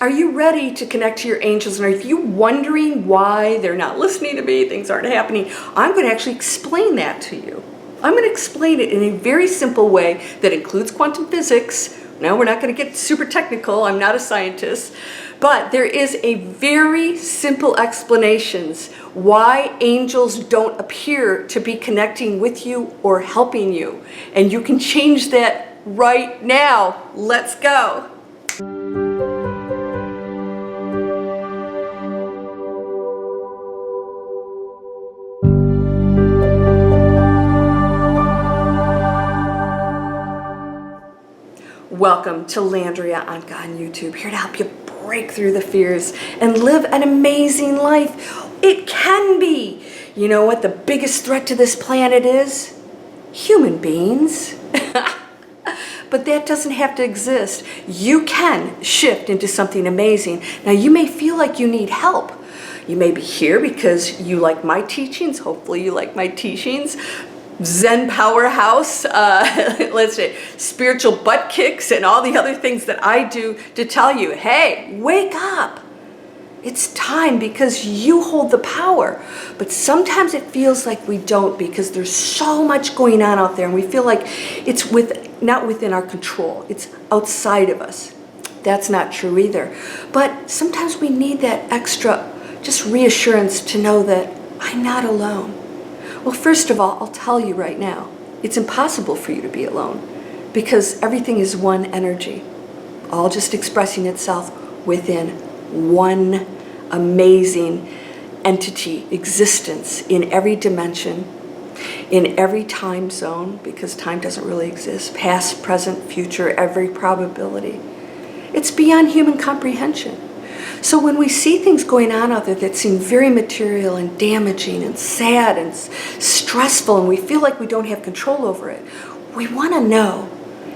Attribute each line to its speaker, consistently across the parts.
Speaker 1: Are you ready to connect to your angels? And are you wondering why they're not listening to me, things aren't happening? I'm going to actually explain that to you. I'm going to explain it in a very simple way that includes quantum physics. No, we're not going to get super technical. I'm not a scientist. But there is a very simple explanation why angels don't appear to be connecting with you or helping you. And you can change that right now. Let's go. Welcome to Landria Onkka on YouTube, here to help you break through the fears and live an amazing life. It can be. You know what the biggest threat to this planet is? Human beings. But that doesn't have to exist. You can shift into something amazing. Now, you may feel like you need help. You may be here because you like my teachings. Hopefully you like my teachings. Zen powerhouse, let's say spiritual butt kicks and all the other things that I do to tell you, hey, wake up. It's time because you hold the power. But sometimes it feels like we don't because there's so much going on out there and we feel like it's not within our control. It's outside of us. That's not true either. But sometimes we need that extra just reassurance to know that I'm not alone. Well, first of all, I'll tell you right now, it's impossible for you to be alone because everything is one energy, all just expressing itself within one amazing entity, existence in every dimension, in every time zone, because time doesn't really exist, past, present, future, every probability. It's beyond human comprehension. So when we see things going on out there that seem very material and damaging and sad and stressful and we feel like we don't have control over it, we want to know,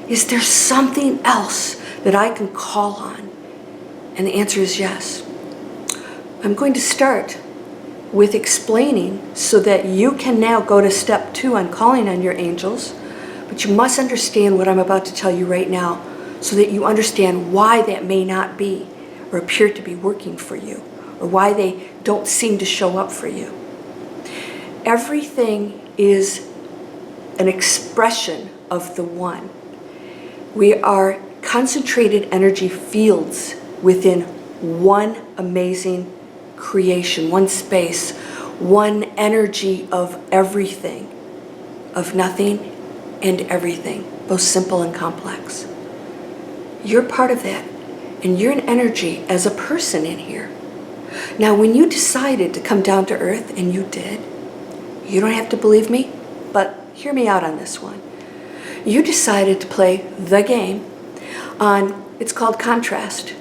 Speaker 1: is there something else that I can call on? And the answer is yes. I'm going to start with explaining so that you can now go to step 2 on calling on your angels, but you must understand what I'm about to tell you right now so that you understand why that may not be or appear to be working for you, or why they don't seem to show up for you. Everything is an expression of the one. We are concentrated energy fields within one amazing creation, one space, one energy of everything, of nothing and everything, both simple and complex. You're part of that. And you're an energy as a person in here. Now, when you decided to come down to earth, and you did, you don't have to believe me, but hear me out on this one. You decided to play the game on, it's called contrast.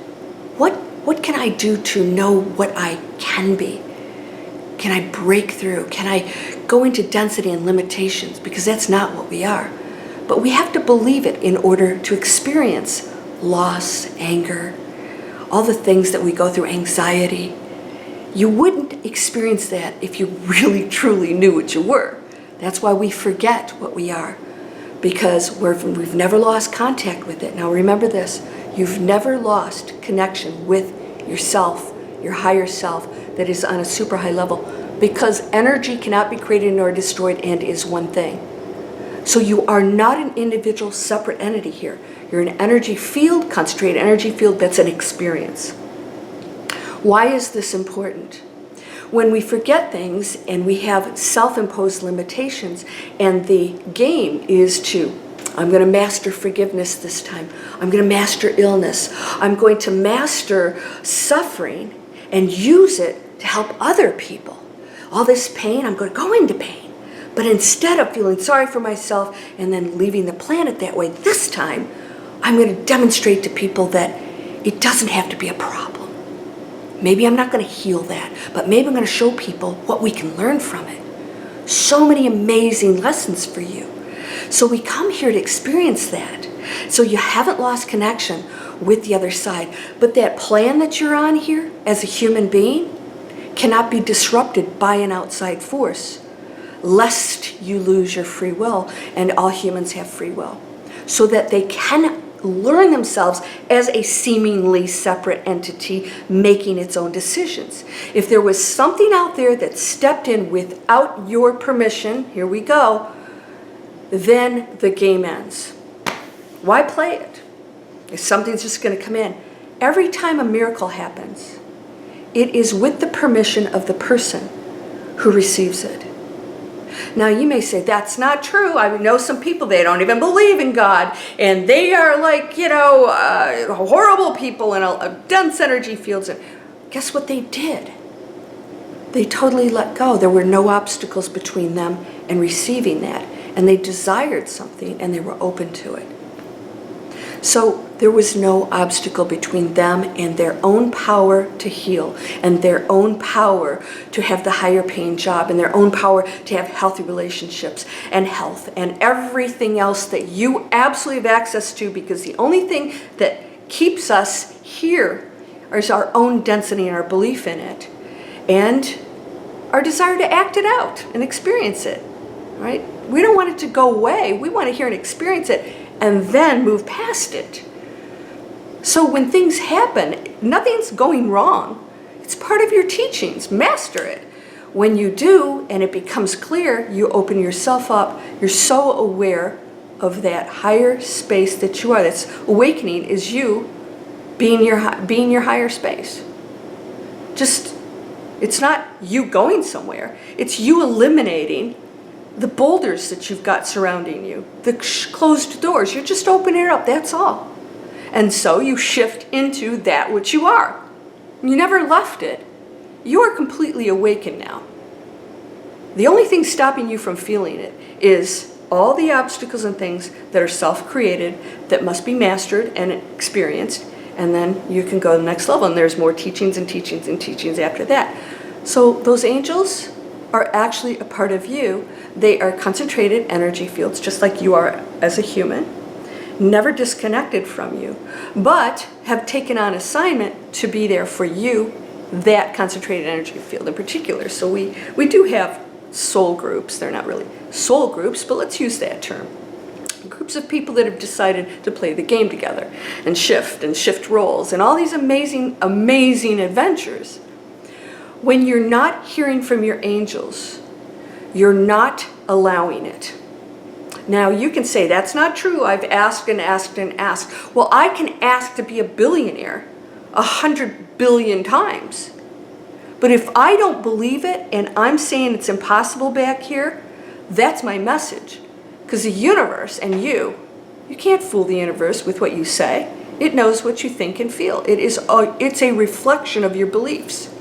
Speaker 1: What can I do to know what I can be? Can I break through? Can I go into density and limitations? Because that's not what we are. But we have to believe it in order to experience loss, anger, all the things that we go through, anxiety. You wouldn't experience that if you really truly knew what you were. That's why we forget what we are, because we've never lost contact with it. Now remember this, you've never lost connection with yourself, your higher self that is on a super high level, because energy cannot be created nor destroyed and is one thing. So you are not an individual separate entity here. You're an energy field, concentrated energy field that's an experience. Why is this important? When we forget things and we have self-imposed limitations, and the game is to, I'm going to master forgiveness this time. I'm going to master illness. I'm going to master suffering and use it to help other people. All this pain, I'm going to go into pain. But instead of feeling sorry for myself and then leaving the planet that way, this time, I'm going to demonstrate to people that it doesn't have to be a problem. Maybe I'm not going to heal that, but maybe I'm going to show people what we can learn from it. So many amazing lessons for you. So we come here to experience that. So you haven't lost connection with the other side, but that plan that you're on here as a human being cannot be disrupted by an outside force, lest you lose your free will, and all humans have free will, so that they can learn themselves as a seemingly separate entity making its own decisions. If there was something out there that stepped in without your permission, here we go, then the game ends. Why play it? If something's just going to come in. Every time a miracle happens, it is with the permission of the person who receives it. Now you may say, that's not true. I know some people, they don't even believe in God, and they are like, horrible people in dense energy fields. And guess what they did? They totally let go. There were no obstacles between them and receiving that. And they desired something, and they were open to it. So there was no obstacle between them and their own power to heal, and their own power to have the higher paying job, and their own power to have healthy relationships and health and everything else that you absolutely have access to, because the only thing that keeps us here is our own density and our belief in it and our desire to act it out and experience it, right? We don't want it to go away. We want to hear and experience it and then move past it. So when things happen, nothing's going wrong. It's part of your teachings. Master it. When you do, and it becomes clear, you open yourself up. You're so aware of that higher space that you are. That's awakening is you being your higher space. Just, it's not you going somewhere. It's you eliminating the boulders that you've got surrounding you, the closed doors. You're just opening it up, that's all. And so you shift into that which you are. You never left it. You are completely awakened now. The only thing stopping you from feeling it is all the obstacles and things that are self-created that must be mastered and experienced, and then you can go to the next level, and there's more teachings and teachings and teachings after that. So those angels are actually a part of you. They are concentrated energy fields, just like you are as a human, never disconnected from you, but have taken on assignment to be there for you, that concentrated energy field in particular. So we do have soul groups. They're not really soul groups, but let's use that term. Groups of people that have decided to play the game together and shift roles and all these amazing, amazing adventures. When you're not hearing from your angels, you're not allowing it. Now you can say, that's not true. I've asked and asked and asked. Well, I can ask to be a billionaire 100 billion times. But if I don't believe it and I'm saying it's impossible back here, that's my message. Because the universe and you can't fool the universe with what you say. It knows what you think and feel. It's a reflection of your beliefs.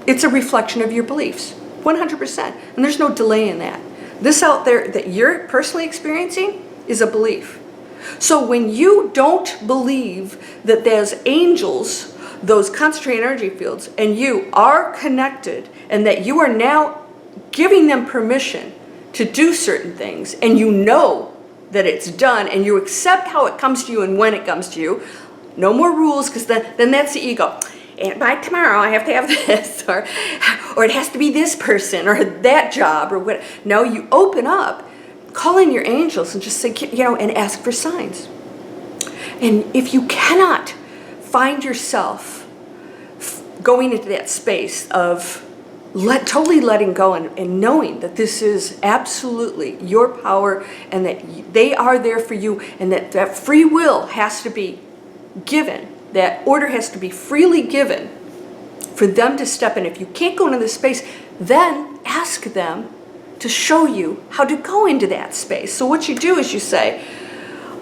Speaker 1: It's a reflection of your beliefs, 100%. And there's no delay in that. This out there that you're personally experiencing is a belief. So when you don't believe that there's angels, those concentrated energy fields, and you are connected, and that you are now giving them permission to do certain things, and you know that it's done, and you accept how it comes to you and when it comes to you, no more rules, because then that's the ego. And by tomorrow I have to have this, or it has to be this person, or that job, or what. No, you open up, call in your angels, and just say, and ask for signs. And if you cannot find yourself going into that space of totally letting go and knowing that this is absolutely your power, and that they are there for you, and that free will has to be given. That order has to be freely given for them to step in. If you can't go into this space, then ask them to show you how to go into that space. So what you do is you say,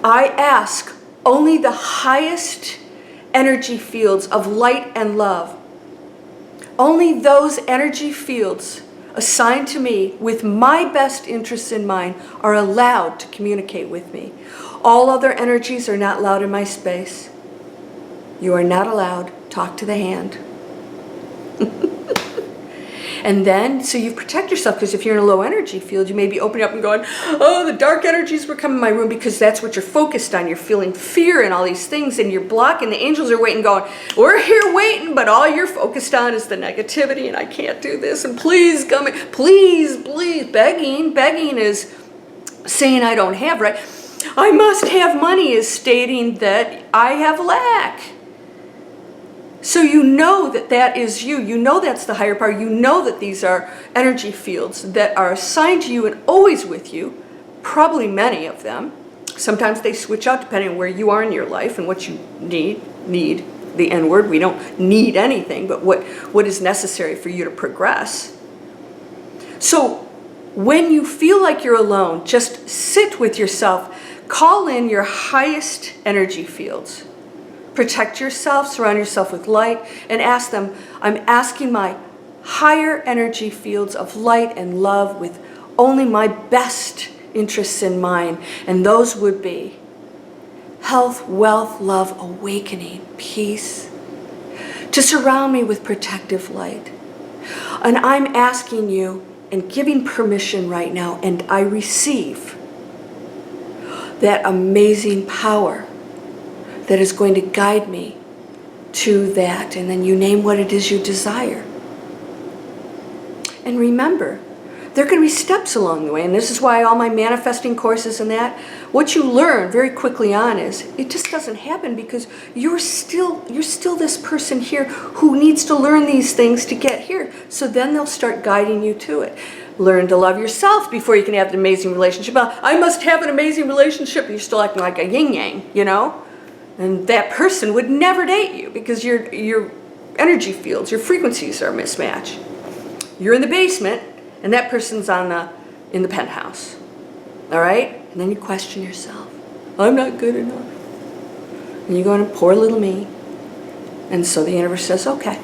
Speaker 1: I ask only the highest energy fields of light and love. Only those energy fields assigned to me with my best interests in mind are allowed to communicate with me. All other energies are not allowed in my space. You are not allowed. Talk to the hand. And then, so you protect yourself, because if you're in a low energy field, you may be opening up and going, oh, the dark energies were coming in my room, because that's what you're focused on. You're feeling fear and all these things, and you're blocking. The angels are waiting, going, we're here waiting, but all you're focused on is the negativity, and I can't do this, and please come in. Please, please. Begging is saying I don't have, right? I must have money is stating that I have lack. So you know that that is you. You know that's the higher power. You know that these are energy fields that are assigned to you and always with you, probably many of them. Sometimes they switch out depending on where you are in your life and what you need, the N word. We don't need anything, but what is necessary for you to progress. So when you feel like you're alone, just sit with yourself. Call in your highest energy fields. Protect yourself, surround yourself with light, and ask them, I'm asking my higher energy fields of light and love with only my best interests in mind. And those would be health, wealth, love, awakening, peace, to surround me with protective light. And I'm asking you and giving permission right now, and I receive that amazing power that is going to guide me to that. And then you name what it is you desire. And remember, there are going to be steps along the way, and this is why all my manifesting courses and that, what you learn very quickly on is it just doesn't happen because you're still this person here who needs to learn these things to get here. So then they'll start guiding you to it. Learn to love yourself before you can have an amazing relationship. I must have an amazing relationship. You're still acting like a yin-yang, you know? And that person would never date you because your energy fields, your frequencies are mismatched. You're in the basement, and that person's in the penthouse. All right? And then you question yourself. I'm not good enough. And you go into poor little me. And so the universe says, okay.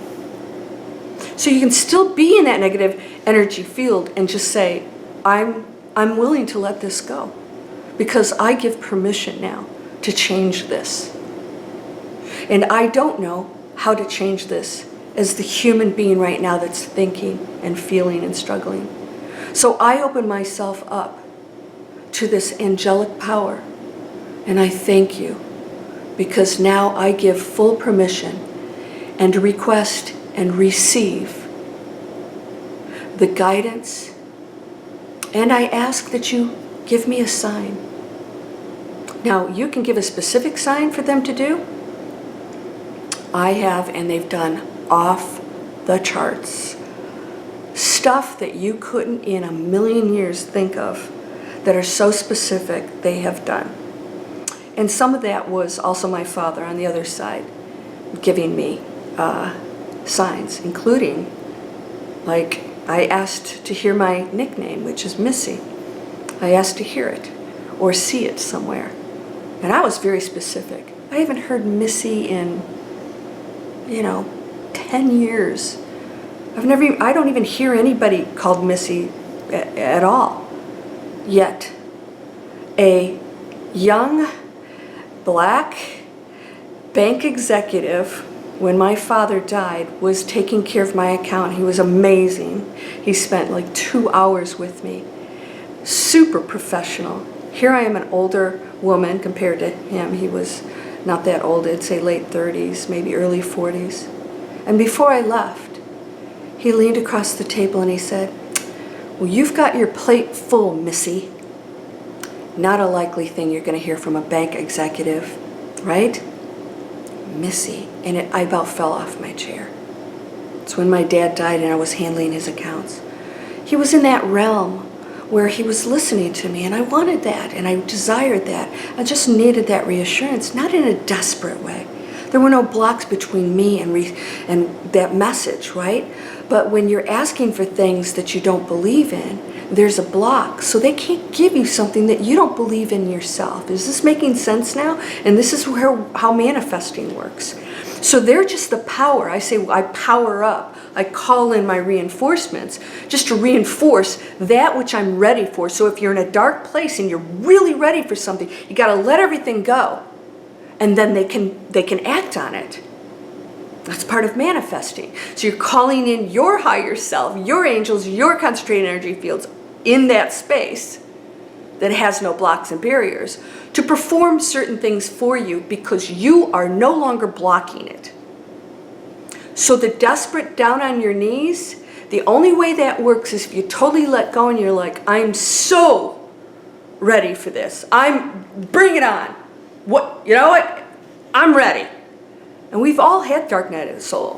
Speaker 1: So you can still be in that negative energy field and just say, I'm willing to let this go because I give permission now to change this. And I don't know how to change this as the human being right now that's thinking and feeling and struggling. So I open myself up to this angelic power, and I thank you because now I give full permission and request and receive the guidance, and I ask that you give me a sign. Now, you can give a specific sign for them to do. I have, and they've done off the charts. Stuff that you couldn't in a million years think of that are so specific, they have done. And some of that was also my father on the other side giving me signs, including, like, I asked to hear my nickname, which is Missy. I asked to hear it or see it somewhere. And I was very specific. I haven't heard Missy in 10 years. I don't even hear anybody called Missy at all. Yet, a young black bank executive, when my father died, was taking care of my account. He was amazing. He spent like 2 hours with me. Super professional. Here I am, an older woman compared to him. He was not that old, I'd say late 30s, maybe early 40s. And before I left, he leaned across the table and he said, well, you've got your plate full, Missy. Not a likely thing you're going to hear from a bank executive, right? Missy. And I about fell off my chair. It's when my dad died and I was handling his accounts. He was in that realm where he was listening to me, and I wanted that, and I desired that. I just needed that reassurance, not in a desperate way. There were no blocks between me and that message, right? But when you're asking for things that you don't believe in, there's a block. So they can't give you something that you don't believe in yourself. Is this making sense now? And this is how manifesting works. So they're just the power. I say I power up. I call in my reinforcements just to reinforce that which I'm ready for. So if you're in a dark place and you're really ready for something, you got to let everything go. And then they can act on it. That's part of manifesting. So you're calling in your higher self, your angels, your concentrated energy fields in that space that has no blocks and barriers to perform certain things for you because you are no longer blocking it. So the desperate down on your knees, the only way that works is if you totally let go and you're like, I'm so ready for this. Bring it on. You know what? I'm ready. And we've all had dark night of the soul,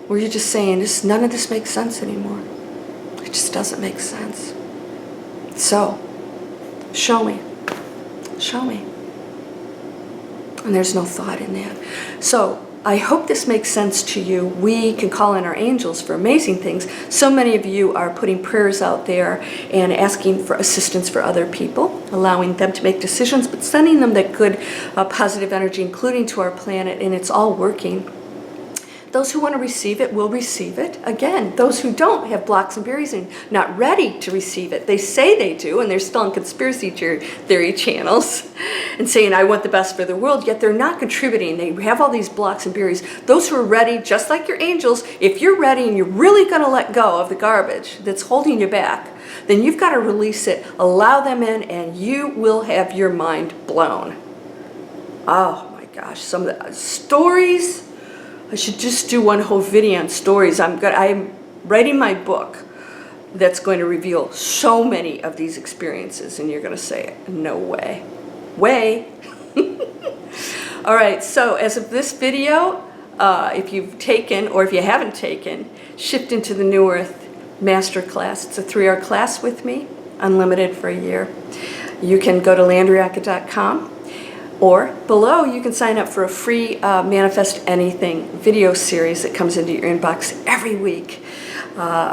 Speaker 1: where you're just saying, none of this makes sense anymore. It just doesn't make sense. So, show me. Show me. And there's no thought in that. So, I hope this makes sense to you. We can call in our angels for amazing things. So many of you are putting prayers out there and asking for assistance for other people, allowing them to make decisions, but sending them that good positive energy, including to our planet, and it's all working. Those who want to receive it will receive it. Again, those who don't have blocks and barriers and not ready to receive it. They say they do, and they're still on conspiracy theory channels and saying, I want the best for the world, yet they're not contributing. They have all these blocks and barriers. Those who are ready, just like your angels, if you're ready and you're really going to let go of the garbage that's holding you back, then you've got to release it, allow them in, and you will have your mind blown. Oh my gosh, some of the stories. I should just do one whole video on stories. I'm writing my book that's going to reveal so many of these experiences, and you're going to say, no way. All right, so as of this video, if you've taken, or if you haven't taken, Shift into the New Earth Masterclass. It's a 3-hour class with me, unlimited for a year. You can go to landriaonkka.com. Or below, you can sign up for a free Manifest Anything video series that comes into your inbox every week.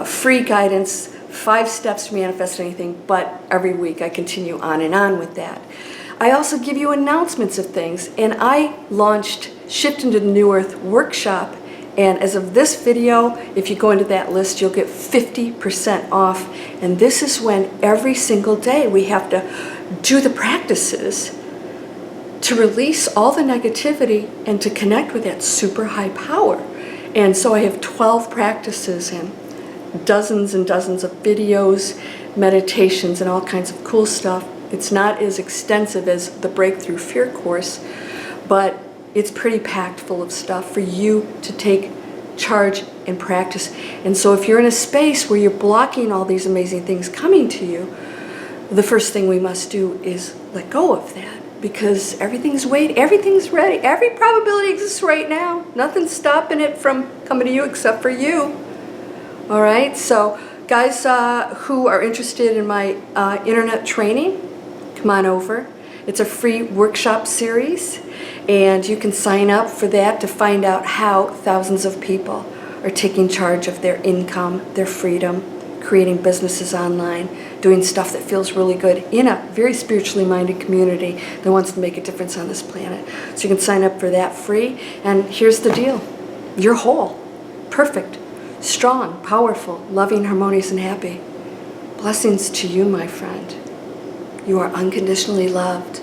Speaker 1: Free guidance, 5 steps to manifest anything, but every week I continue on and on with that. I also give you announcements of things, and I launched Shift into the New Earth workshop, and as of this video, if you go into that list, you'll get 50% off. And this is when every single day we have to do the practices to release all the negativity and to connect with that super high power. And so I have 12 practices and dozens and dozens of videos, meditations, and all kinds of cool stuff. It's not as extensive as the Breakthrough Fear course, but it's pretty packed full of stuff for you to take charge and practice. And so if you're in a space where you're blocking all these amazing things coming to you, the first thing we must do is let go of that. Because everything's waiting, everything's ready, every probability exists right now. Nothing's stopping it from coming to you except for you. All right, so guys who are interested in my internet training, come on over. It's a free workshop series, and you can sign up for that to find out how thousands of people are taking charge of their income, their freedom, creating businesses online, doing stuff that feels really good in a very spiritually minded community that wants to make a difference on this planet. So you can sign up for that free. And here's the deal. You're whole, perfect, strong, powerful, loving, harmonious, and happy. Blessings to you, my friend. You are unconditionally loved.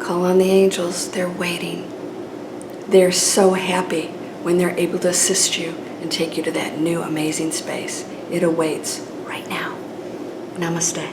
Speaker 1: Call on the angels. They're waiting. They're so happy when they're able to assist you and take you to that new amazing space. It awaits right now. Namaste.